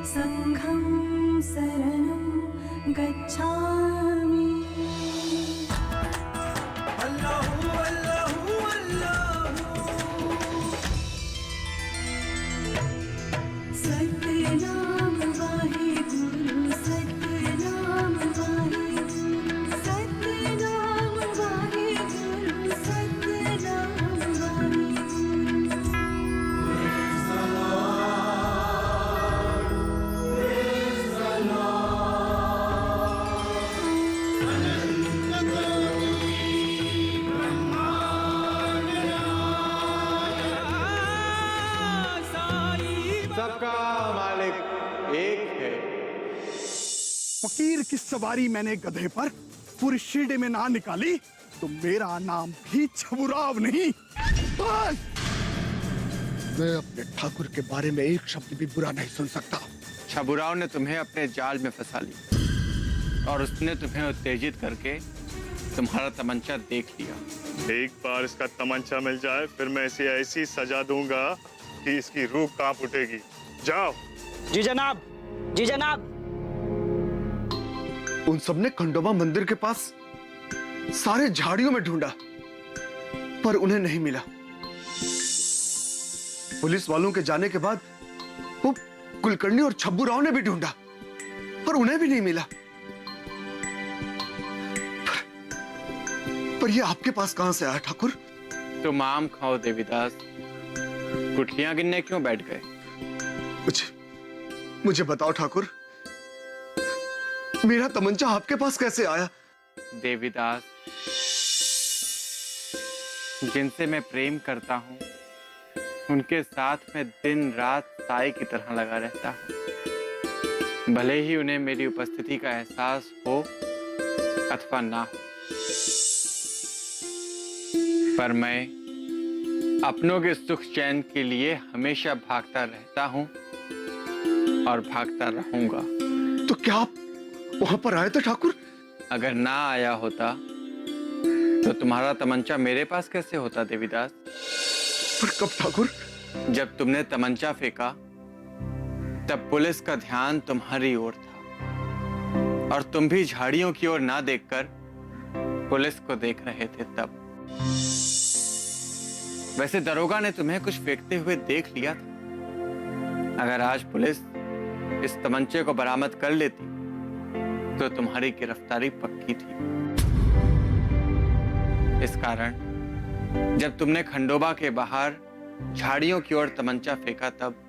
संघं शरणं गच्छामि। अल्लाहु अल्लाहु अल्लाहु। सतनाम वाहेगुरु, सतनाम वाहेगुरु, सतनाम वाहेगुरु, सतनाम वाहेगुरु। सबका मालिक एक है। फकीर की सवारी मैंने गधे पर पूरी शिरडी में ना निकाली तो मेरा नाम भी छबुराव नहीं। मैं अपने ठाकुर के बारे में एक शब्द भी बुरा नहीं सुन सकता। छबुराव ने तुम्हें अपने जाल में फंसा लिया और उसने तुम्हें उत्तेजित करके तुम्हारा तमंचा देख लिया। एक बार इसका तमंचा मिल जाए फिर मैं इसे ऐसी सजा दूंगा कि इसकी रूह कांप उठेगी। जाओ। जी जनाब, जी जनाब। उन सबने खंडोबा मंदिर के पास सारे झाड़ियों में ढूंढा पर उन्हें नहीं मिला। पुलिस वालों के जाने के बाद वो कुलकर्णी और छब्बूराव ने भी ढूंढा पर उन्हें भी नहीं मिला। पर ये आपके पास कहां से आया ठाकुर? तुम आम खाओ देवीदास, गुठलियां गिनने क्यों बैठ गए? मुझे बताओ ठाकुर, मेरा तमंचा आपके पास कैसे आया? देवीदास, जिनसे मैं प्रेम करता हूँ उनके साथ मैं दिन रात साई की तरह लगा रहता हूँ, भले ही उन्हें मेरी उपस्थिति का एहसास हो अथवा ना हो। पर मैं अपनों के सुख चैन के लिए हमेशा भागता रहता हूँ और भागता रहूंगा। तो क्या आप वहां पर आए थे ठाकुर? अगर ना आया होता तो तुम्हारा तमंचा मेरे पास कैसे होता देवीदास? पर कब ठाकुर? जब तुमने तमंचा फेंका तब पुलिस का ध्यान तुम्हारी ओर था और तुम भी झाड़ियों की ओर ना देखकर पुलिस को देख रहे थे तब। वैसे दरोगा ने तुम्हें कुछ फेंकते हुए देख लिया था। अगर आज पुलिस इस तमंचे को बरामद कर लेती तो तुम्हारी गिरफ्तारी पक्की थी। इस कारण जब तुमने खंडोबा के बाहर झाड़ियों की ओर तमंचा फेंका तब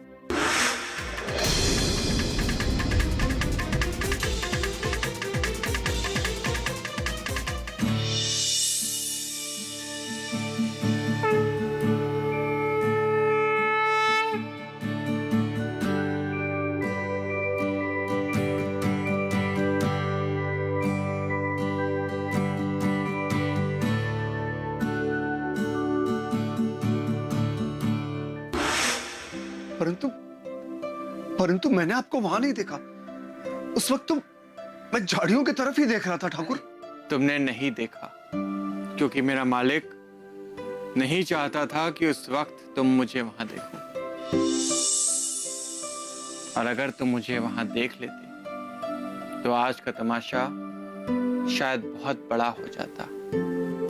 परंतु मैंने आपको वहां नहीं देखा। उस वक्त तो मैं झाड़ियों की तरफ ही देख रहा था ठाकुर। तुमने नहीं देखा क्योंकि मेरा मालिक नहीं चाहता था कि उस वक्त तुम मुझे वहां देखो। और अगर तुम मुझे वहां देख लेते तो आज का तमाशा शायद बहुत बड़ा हो जाता।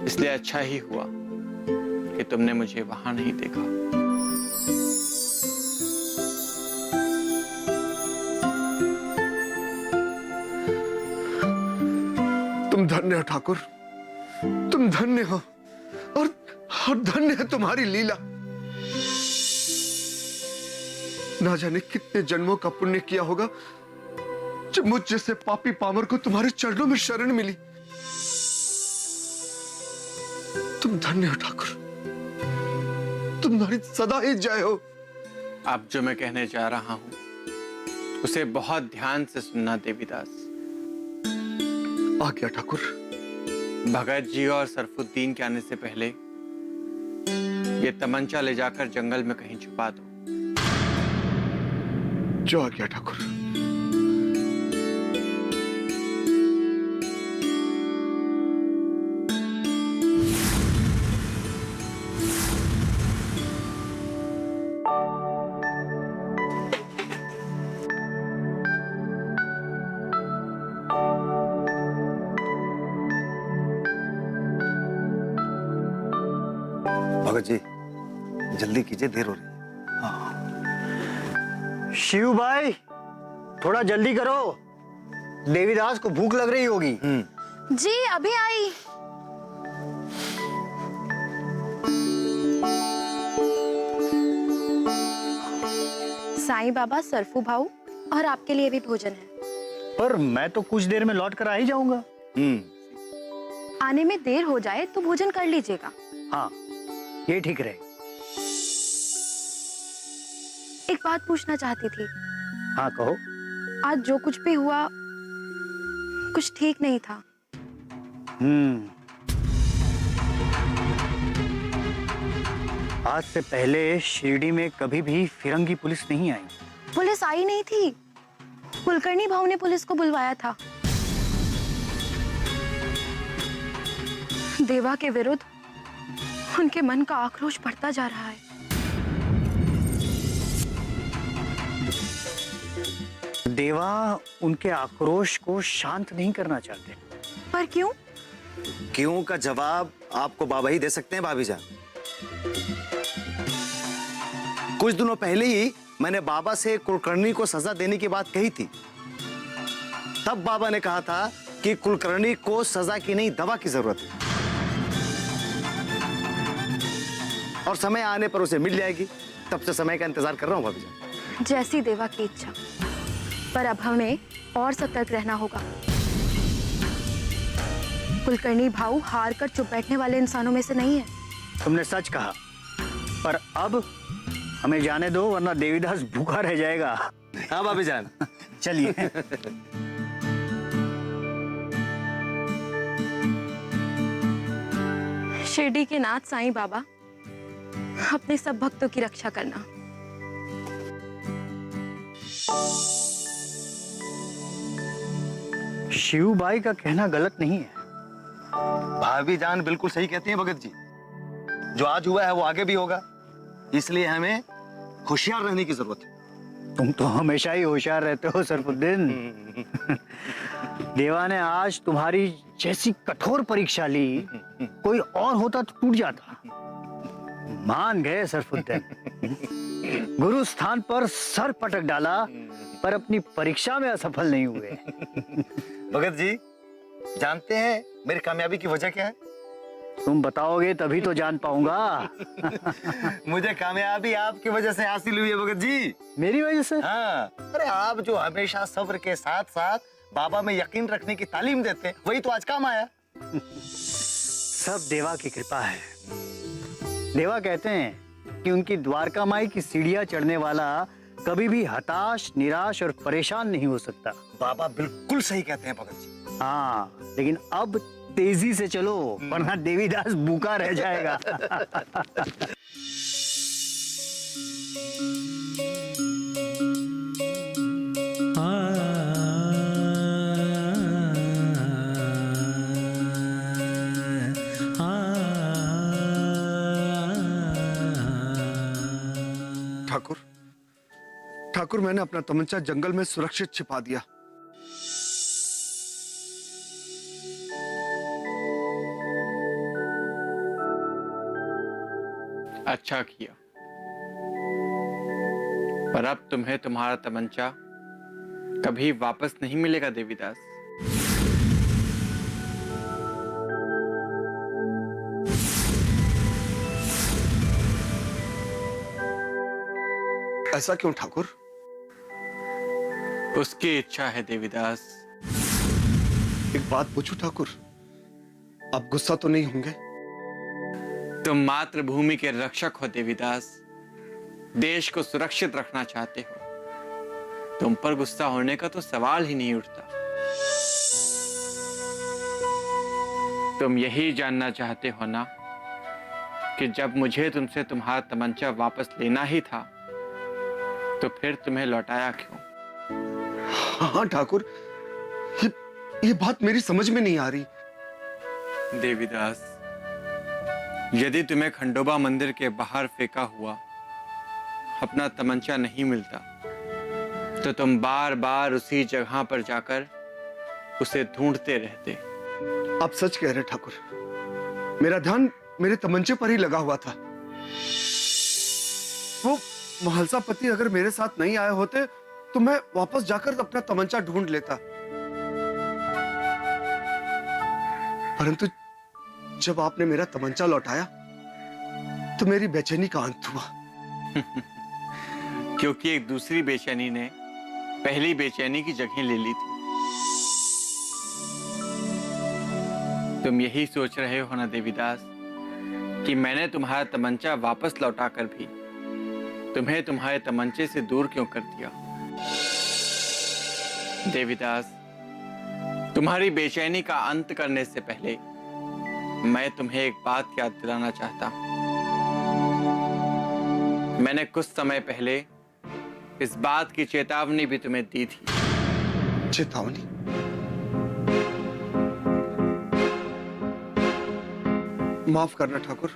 इसलिए अच्छा ही हुआ कि तुमने मुझे वहां नहीं देखा। तुम धन्य हो ठाकुर, तुम धन्य हो और धन्य है तुम्हारी लीला। ना जाने कितने जन्मों का पुण्य किया होगा जब मुझ जैसे पापी पामर को तुम्हारे चरणों में शरण मिली। तुम धन्य हो ठाकुर, तुम्हारी सदा ही जय हो। अब जो मैं कहने जा रहा हूं उसे बहुत ध्यान से सुनना देवीदास। आ गया ठाकुर। भगत जी और सरफुद्दीन के आने से पहले ये तमंचा ले जाकर जंगल में कहीं छुपा दो। जो आ गया ठाकुर। भगत जी जल्दी कीजिए, देर हो रही है। शिव भाई थोड़ा जल्दी करो, देवीदास को भूख लग रही होगी। जी अभी आई। साईं बाबा, सरफू भाऊ और आपके लिए भी भोजन है। पर मैं तो कुछ देर में लौट कर आ ही जाऊंगा। आने में देर हो जाए तो भोजन कर लीजिएगा। हाँ ये ठीक रहे। एक बात पूछना चाहती थी। हाँ कहो। आज जो कुछ भी हुआ कुछ ठीक नहीं था। आज से पहले शिरडी में कभी भी फिरंगी पुलिस नहीं आई। पुलिस आई नहीं थी, कुलकर्णी भाऊ ने पुलिस को बुलवाया था। देवा के विरुद्ध उनके मन का आक्रोश बढ़ता जा रहा है। देवा उनके आक्रोश को शांत नहीं करना चाहते। पर क्यों? क्यों का जवाब आपको बाबा ही दे सकते हैं भाभी जान। कुछ दिनों पहले ही मैंने बाबा से कुलकर्णी को सजा देने की बात कही थी। तब बाबा ने कहा था कि कुलकर्णी को सजा की नहीं दवा की जरूरत है और समय आने पर उसे मिल जाएगी। तब से समय का इंतजार कर रहा हूं भाभी जान। जैसी देवा की इच्छा, पर अब हमें और सतर्क रहना होगा। कुलकर्णी भाऊ हार कर चुप बैठने वाले इंसानों में से नहीं है। तुमने सच कहा, पर अब हमें जाने दो वरना देवीदास भूखा रह जाएगा। हाँ भाभी जान चलिए। शिरडी के नाथ साईं बाबा, अपने सब भक्तों की रक्षा करना। शिव भाई का कहना गलत नहीं है। भाभी जान बिल्कुल सही कहती हैं भगत जी। जो आज हुआ है वो आगे भी होगा, इसलिए हमें होशियार रहने की जरूरत है। तुम तो हमेशा ही होशियार रहते हो सरफुद्दीन। देवा ने आज तुम्हारी जैसी कठोर परीक्षा ली, कोई और होता तो टूट जाता। मान गए सरफुद्दीन। गुरु स्थान पर सर पटक डाला, पर अपनी परीक्षा में असफल नहीं हुए। भगत जी जानते हैं मेरी कामयाबी की वजह क्या है? तुम बताओगे तभी तो जान पाऊंगा। मुझे कामयाबी आपकी वजह से हासिल हुई है भगत जी। मेरी वजह से? हाँ, अरे आप जो हमेशा सब्र के साथ साथ बाबा में यकीन रखने की तालीम देते, वही तो आज काम आया। सब देवा की कृपा है। देवा कहते हैं कि उनकी द्वारका माई की सीढ़ियां चढ़ने वाला कभी भी हताश, निराश और परेशान नहीं हो सकता। बाबा बिल्कुल सही कहते हैं भगत जी। हाँ, लेकिन अब तेजी से चलो वरना देवीदास भूखा रह जाएगा। ठाकुर, मैंने अपना तमंचा जंगल में सुरक्षित छिपा दिया। अच्छा किया, पर अब तुम्हें तुम्हारा तमंचा कभी वापस नहीं मिलेगा देवीदास। ऐसा क्यों ठाकुर? उसकी इच्छा है देवीदास। एक बात पूछूं ठाकुर, आप गुस्सा तो नहीं होंगे? तुम मातृभूमि के रक्षक हो देवीदास, देश को सुरक्षित रखना चाहते हो। तुम पर गुस्सा होने का तो सवाल ही नहीं उठता। तुम यही जानना चाहते हो ना कि जब मुझे तुमसे तुम्हारा तमंचा वापस लेना ही था तो फिर तुम्हें लौटाया क्यों? हाँ ठाकुर, ये बात मेरी समझ में नहीं आ रही। देवीदास, यदि तुम्हें खंडोबा मंदिर के बाहर फेंका हुआ अपना तमंचा नहीं मिलता तो तुम बार बार उसी जगह पर जाकर उसे ढूंढते रहते। आप सच कह रहे ठाकुर, मेरा ध्यान मेरे तमंचे पर ही लगा हुआ था। वो महलसा पति अगर मेरे साथ नहीं आए होते तो मैं वापस जाकर अपना तमंचा ढूंढ लेता, परंतु जब आपने मेरा तमंचा लौटाया तो मेरी बेचैनी का अंत हुआ। क्योंकि एक दूसरी बेचैनी ने पहली बेचैनी की जगह ले ली थी। तुम यही सोच रहे हो ना देवीदास कि मैंने तुम्हारा तमंचा वापस लौटाकर भी तुम्हें तुम्हारे तमंचे से दूर क्यों कर दिया। देवीदास, तुम्हारी बेचैनी का अंत करने से पहले मैं तुम्हें एक बात याद दिलाना चाहता हूं। मैंने कुछ समय पहले इस बात की चेतावनी भी तुम्हें दी थी। चेतावनी? माफ करना ठाकुर,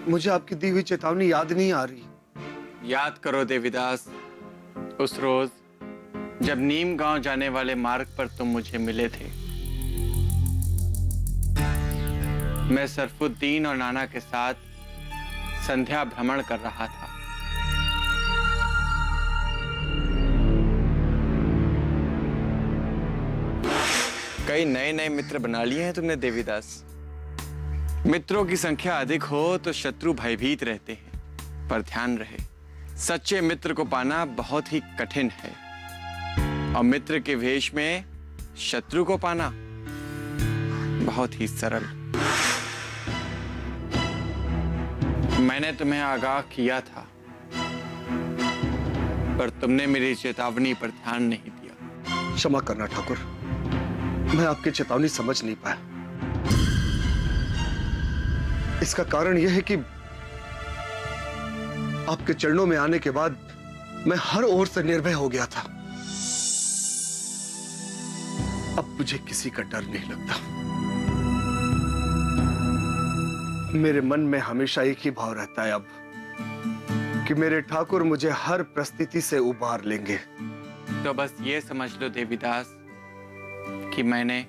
मुझे आपकी दी हुई चेतावनी याद नहीं आ रही। याद करो देवीदास, उस रोज जब नीम गांव जाने वाले मार्ग पर तुम मुझे मिले थे। मैं सरफुद्दीन और नाना के साथ संध्या भ्रमण कर रहा था। कई नए नए मित्र बना लिए हैं तुमने देवीदास। मित्रों की संख्या अधिक हो तो शत्रु भयभीत रहते हैं, पर ध्यान रहे सच्चे मित्र को पाना बहुत ही कठिन है, और मित्र के वेश में शत्रु को पाना बहुत ही सरल। मैंने तुम्हें आगाह किया था, पर तुमने मेरी चेतावनी पर ध्यान नहीं दिया। क्षमा करना ठाकुर, मैं आपकी चेतावनी समझ नहीं पाया। इसका कारण यह है कि आपके चरणों में आने के बाद मैं हर ओर से निर्भय हो गया था। अब मुझे किसी का डर नहीं लगता। मेरे मन में हमेशा एक ही भाव रहता है अब कि मेरे ठाकुर मुझे हर परिस्थिति से उबार लेंगे। तो बस ये समझ लो देवीदास कि मैंने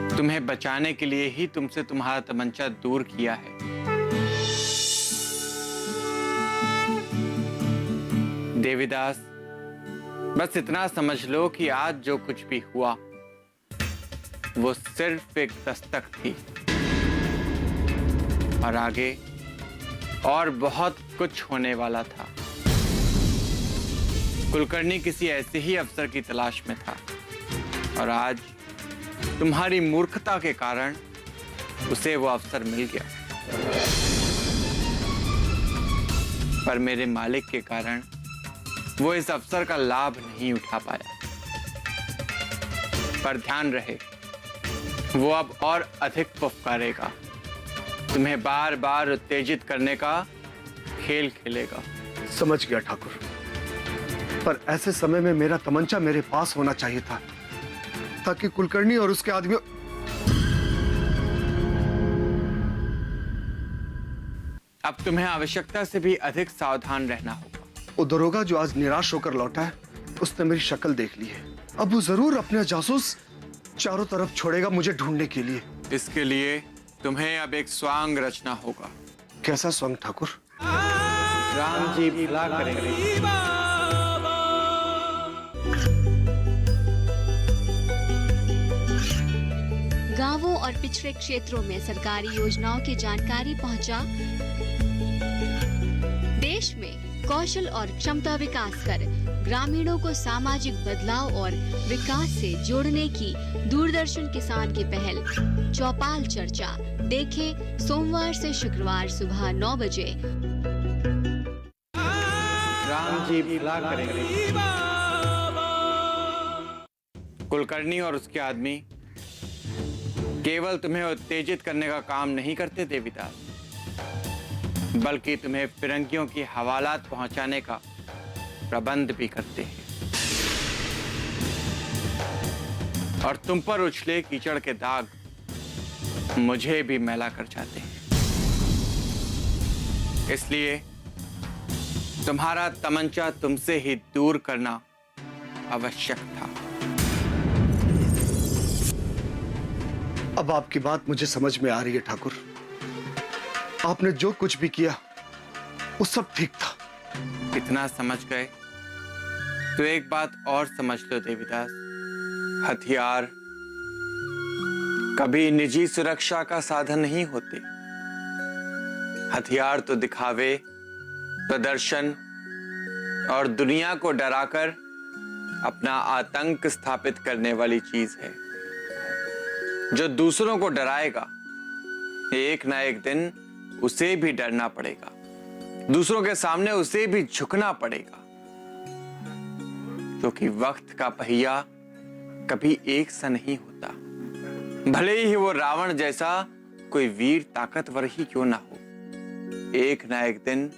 तुम्हें बचाने के लिए ही तुमसे तुम्हारा तमंचा दूर किया है। देवीदास, बस इतना समझ लो कि आज जो कुछ भी हुआ वो सिर्फ एक दस्तक थी, और आगे और बहुत कुछ होने वाला था। कुलकर्णी किसी ऐसे ही अवसर की तलाश में था, और आज तुम्हारी मूर्खता के कारण उसे वो अवसर मिल गया। पर मेरे मालिक के कारण वो इस अवसर का लाभ नहीं उठा पाया। पर ध्यान रहे, वो अब और अधिक फुफकारेगा, तुम्हें बार बार उत्तेजित करने का खेल खेलेगा। समझ गया ठाकुर, पर ऐसे समय में मेरा तमंचा मेरे पास होना चाहिए था, ताकि कुलकर्णी और उसके आदमियों। अब तुम्हें आवश्यकता से भी अधिक सावधान रहना होगा। वो दरोगा जो आज निराश होकर लौटा है, उसने मेरी शक्ल देख ली है। अब वो जरूर अपने जासूस चारों तरफ छोड़ेगा मुझे ढूंढने के लिए। इसके लिए तुम्हें अब एक स्वांग रचना होगा। कैसा स्वांग ठाकुर? राम जी भला करेंगे। गांवों और पिछड़े क्षेत्रों में सरकारी योजनाओं की जानकारी पहुंचा। देश में कौशल और क्षमता विकास कर ग्रामीणों को सामाजिक बदलाव और विकास से जोड़ने की दूरदर्शन किसान की पहल चौपाल चर्चा देखें सोमवार से शुक्रवार सुबह 9 बजे। राम जी भला करेंगे। कुलकर्णी और उसके आदमी केवल तुम्हें उत्तेजित करने का काम नहीं करते देवीदास, बल्कि तुम्हें फिरंगियों की हवालात पहुंचाने का प्रबंध भी करते हैं, और तुम पर उछले कीचड़ के दाग मुझे भी मैला कर जाते हैं। इसलिए तुम्हारा तमंचा तुमसे ही दूर करना आवश्यक था। अब आपकी बात मुझे समझ में आ रही है ठाकुर, आपने जो कुछ भी किया वो सब ठीक था। इतना समझ गए तो एक बात और समझ लो देवीदास, हथियार कभी निजी सुरक्षा का साधन नहीं होते। हथियार तो दिखावे, प्रदर्शन और दुनिया को डराकर अपना आतंक स्थापित करने वाली चीज है। जो दूसरों को डराएगा एक ना एक दिन उसे भी डरना पड़ेगा, दूसरों के सामने उसे भी झुकना पड़ेगा, क्योंकि वक्त का पहिया कभी एक सा नहीं होता। भले ही वो रावण जैसा कोई वीर ताकतवर ही क्यों ना हो, एक ना एक दिन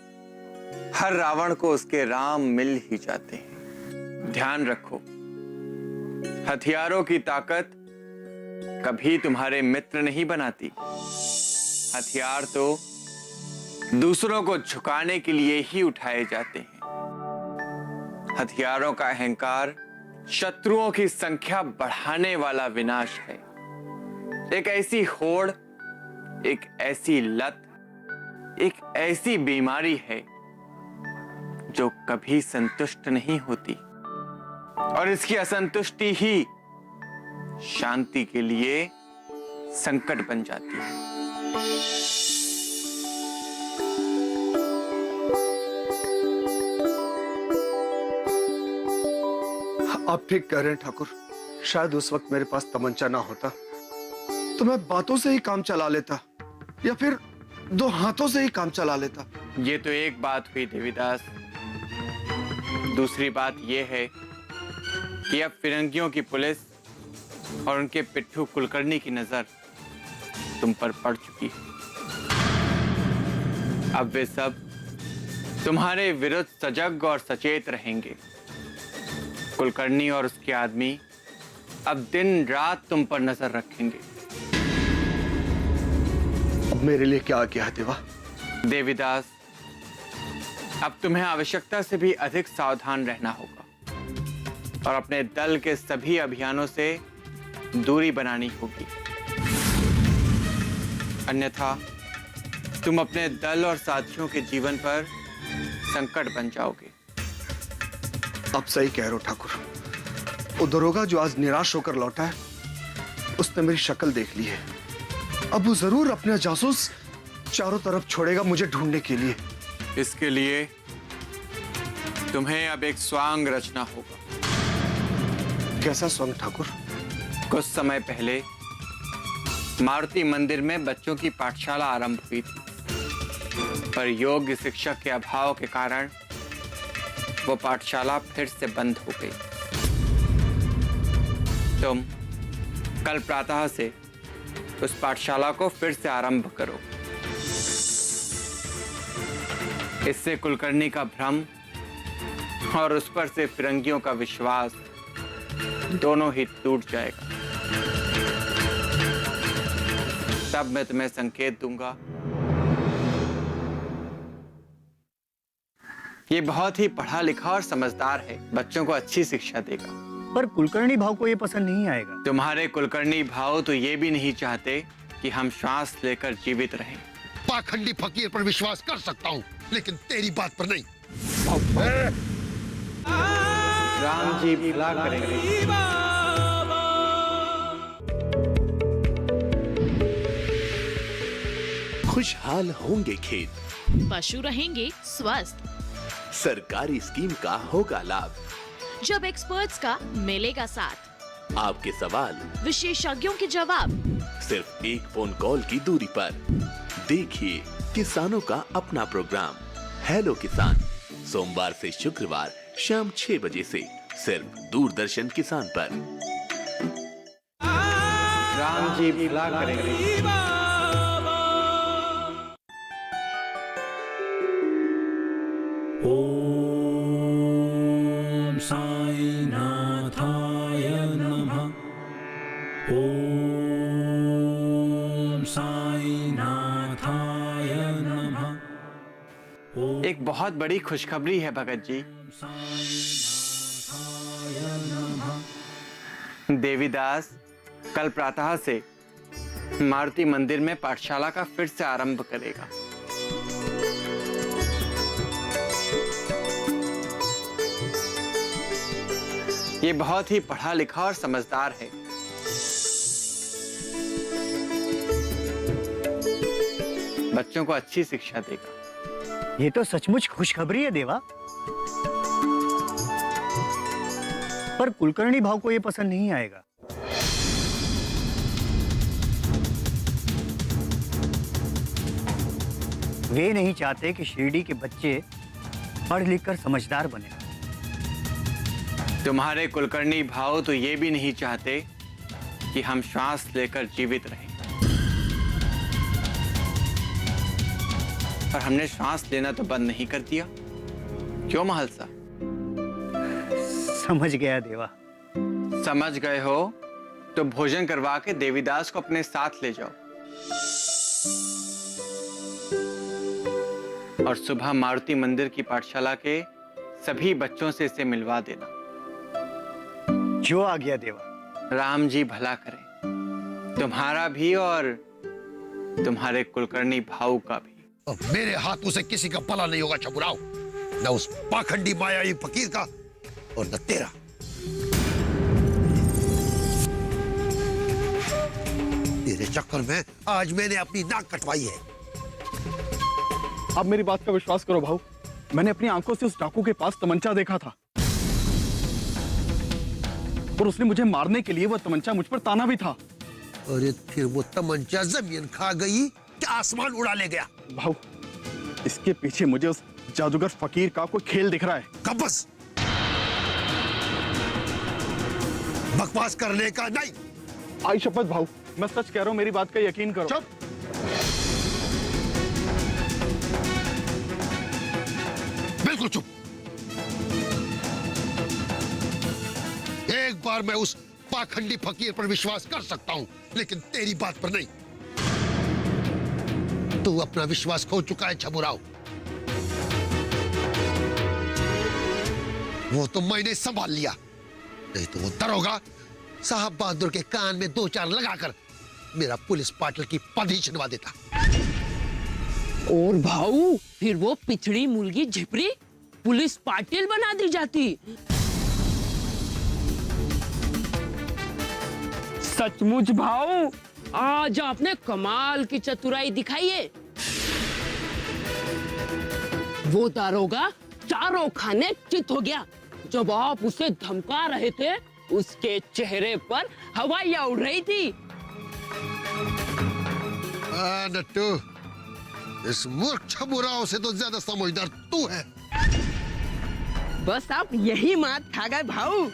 हर रावण को उसके राम मिल ही जाते हैं। ध्यान रखो, हथियारों की ताकत कभी तुम्हारे मित्र नहीं बनाती। हथियार तो दूसरों को झुकाने के लिए ही उठाए जाते हैं। हथियारों का अहंकार शत्रुओं की संख्या बढ़ाने वाला विनाश है। एक ऐसी होड़, एक ऐसी लत, एक ऐसी बीमारी है जो कभी संतुष्ट नहीं होती, और इसकी असंतुष्टि ही शांति के लिए संकट बन जाती है। आप ठीक कह रहे हैं ठाकुर। शायद उस वक्त मेरे पास तमंचा ना होता तो मैं बातों से ही काम चला लेता, या फिर दो हाथों से ही काम चला लेता। ये तो एक बात हुई देवीदास। दूसरी बात यह है कि अब फिरंगियों की पुलिस और उनके पिट्ठू कुलकर्णी की नजर तुम पर पड़ चुकी है। अब वे सब तुम्हारे विरुद्ध सजग और सचेत रहेंगे। कुलकर्णी और उसके आदमी अब दिन रात तुम पर नजर रखेंगे। अब मेरे लिए क्या आज्ञा है देवा? देवीदास, अब तुम्हें आवश्यकता से भी अधिक सावधान रहना होगा और अपने दल के सभी अभियानों से दूरी बनानी होगी, अन्यथा तुम अपने दल और साथियों के जीवन पर संकट बन जाओगे। आप सही कह रहे हो ठाकुर। वो दरोगा जो आज निराश होकर लौटा है, उसने मेरी शक्ल देख ली है। अब वो जरूर अपने जासूस चारों तरफ छोड़ेगा मुझे ढूंढने के लिए। इसके लिए तुम्हें अब एक स्वांग रचना होगा। कैसा स्वांग ठाकुर? कुछ समय पहले मारुति मंदिर में बच्चों की पाठशाला आरंभ हुई थी, पर योग्य शिक्षक के अभाव के कारण वो पाठशाला फिर से बंद हो गई। तुम कल प्रातः से उस पाठशाला को फिर से आरंभ करो। इससे कुलकर्णी का भ्रम और उस पर से फिरंगियों का विश्वास दोनों ही टूट जाएगा। तब मैं तुम्हें संकेत दूंगा। ये बहुत ही पढ़ा लिखा और समझदार है, बच्चों को अच्छी शिक्षा देगा। पर कुलकर्णी भाव को ये पसंद नहीं आएगा। तुम्हारे कुलकर्णी भाव तो ये भी नहीं चाहते कि हम श्वास लेकर जीवित रहें। पाखंडी फकीर पर विश्वास कर सकता हूँ, लेकिन तेरी बात पर नहीं। राम जी भला करेंगे। खुशहाल होंगे खेत, पशु रहेंगे स्वस्थ, सरकारी स्कीम का होगा लाभ, जब एक्सपर्ट्स का मिलेगा साथ, आपके सवाल विशेषज्ञों के जवाब, सिर्फ एक फोन कॉल की दूरी पर। देखिए किसानों का अपना प्रोग्राम हेलो किसान, सोमवार से शुक्रवार शाम 6 बजे से सिर्फ दूरदर्शन किसान पर। राम जी भला करेंगे। ओम साई नाथाय नमः। ओम साई नाथाय नमः। एक बहुत बड़ी खुशखबरी है भगत जी। देवीदास कल प्रातः से मारुति मंदिर में पाठशाला का फिर से आरंभ करेगा। ये बहुत ही पढ़ा लिखा और समझदार है। बच्चों को अच्छी शिक्षा देगा। ये तो सचमुच खुशखबरी है देवा। पर कुलकर्णी भाव को ये पसंद नहीं आएगा। वे नहीं चाहते कि शिरडी के बच्चे पढ़ लिख कर समझदार बने। तुम्हारे कुलकर्णी भाव तो ये भी नहीं चाहते कि हम श्वास लेकर जीवित रहें। पर हमने श्वास लेना तो बंद नहीं कर दिया, क्यों महलसा? समझ गया देवा। समझ गए हो तो भोजन करवा के देवीदास को अपने साथ ले जाओ और सुबह मारुति मंदिर की पाठशाला के सभी बच्चों से इसे मिलवा देना। जो आ गया देवा। राम जी भला करें, तुम्हारा भी और तुम्हारे कुलकर्णी भाऊ का भी। अब मेरे हाथों से किसी का भला नहीं होगा छबुराव, न उस पाखंडी मायावी फकीर का और न तेरा। तेरे चक्कर में आज मैंने अपनी नाक कटवाई है। आप मेरी बात का विश्वास करो भाऊ, मैंने अपनी आंखों से उस डाकू के पास तमंचा देखा था और उसने मुझे मारने के लिए वो तमंचा मुझ पर ताना भी था। अरे फिर वो तमंचा जमीन खा गई कि आसमान उड़ा ले गया? भाऊ, इसके पीछे मुझे उस जादूगर फकीर का कोई खेल दिख रहा है। कब बस बकवास करने का नहीं। आई शपथ भाऊ, मैं सच कह रहा हूं, मेरी बात का यकीन करो। चुप। बिल्कुल चुप। एक बार मैं उस पाखंडी फकीर पर विश्वास कर सकता हूं, लेकिन तेरी बात पर नहीं। तू अपना विश्वास खो चुका है छबुराव। वो तो मैंने संभाल लिया, नहीं तो वो दरोगा साहब बहादुर के कान में 2-4 लगाकर मेरा पुलिस पाटिल की पद ही छिनवा देता। और भाऊ, फिर वो पिछड़ी मुर्गी झिपरी पुलिस पाटिल बना दी जाती। सचमुच भाऊ, आज आपने कमाल की चतुराई दिखाई है। वो दारोगा चारों खाने चित हो गया। जब आप उसे धमका रहे थे, उसके चेहरे पर हवाइयां उड़ रही थी। नट्टू, इस मूर्ख छबुराव से तो ज्यादा समझदार तू है। बस आप यही मात खा गए भाऊ।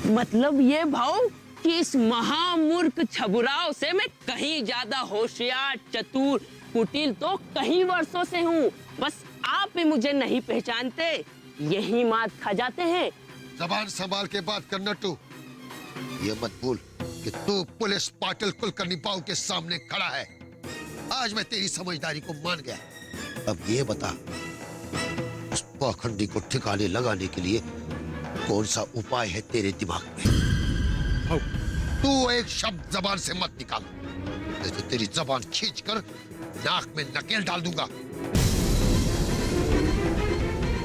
मतलब ये भाऊ कि इस महामूर्ख छबुराव से मैं कहीं ज्यादा होशियार, चतुर, कुटिल तो कहीं वर्षों से हूँ। बस आप ही मुझे नहीं पहचानते, यही मात खा जाते हैं। जबान संभाल के बात कर नट्टू। ये मत भूल कि तू पुलिस पाटिल कुलकर्णी बाबू के सामने खड़ा है। आज मैं तेरी समझदारी को मान गया। अब ये बता, उस पाखंडी को ठिकाने लगाने के लिए कौन सा उपाय है तेरे दिमाग में? तू एक शब्द जबान से मत निकाल, नहीं तो तेरी जबान खींचकर नाक में नकेल डाल दूंगा।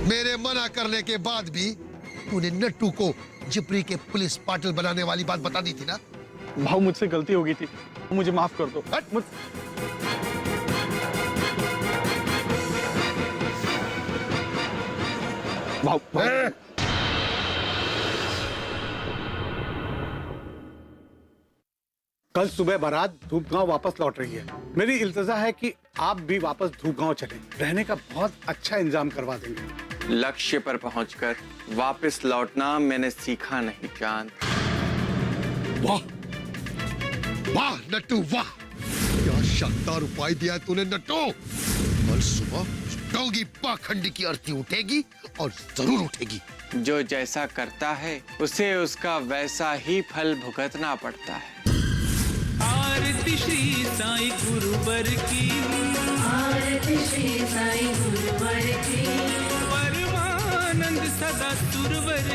मेरे मना करने के बाद भी तूने नट्टू को जिपरी के पुलिस पाटिल बनाने वाली बात बता दी थी ना? भाऊ, मुझसे गलती हो गई थी, मुझे माफ कर दो। भाऊ, कल सुबह बारात धूपगांव वापस लौट रही है। मेरी इल्तजा है कि आप भी वापस धूपगांव चलें। रहने का बहुत अच्छा इंतजाम करवा देंगे। लक्ष्य पर पहुंचकर वापस लौटना मैंने सीखा नहीं चांद। वाह वाह नट्टू, वाह! क्या शानदार उपाय दिया तूने नट्टू। कल सुबह डोंगी पाखंडी की अर्थी उठेगी और जरूर उठेगी। जो जैसा करता है उसे उसका वैसा ही फल भुगतना पड़ता है। आरती श्री साईं गुरुवर की, आरती श्री साईं गुरुवर की, परमानंद सदा सुरवर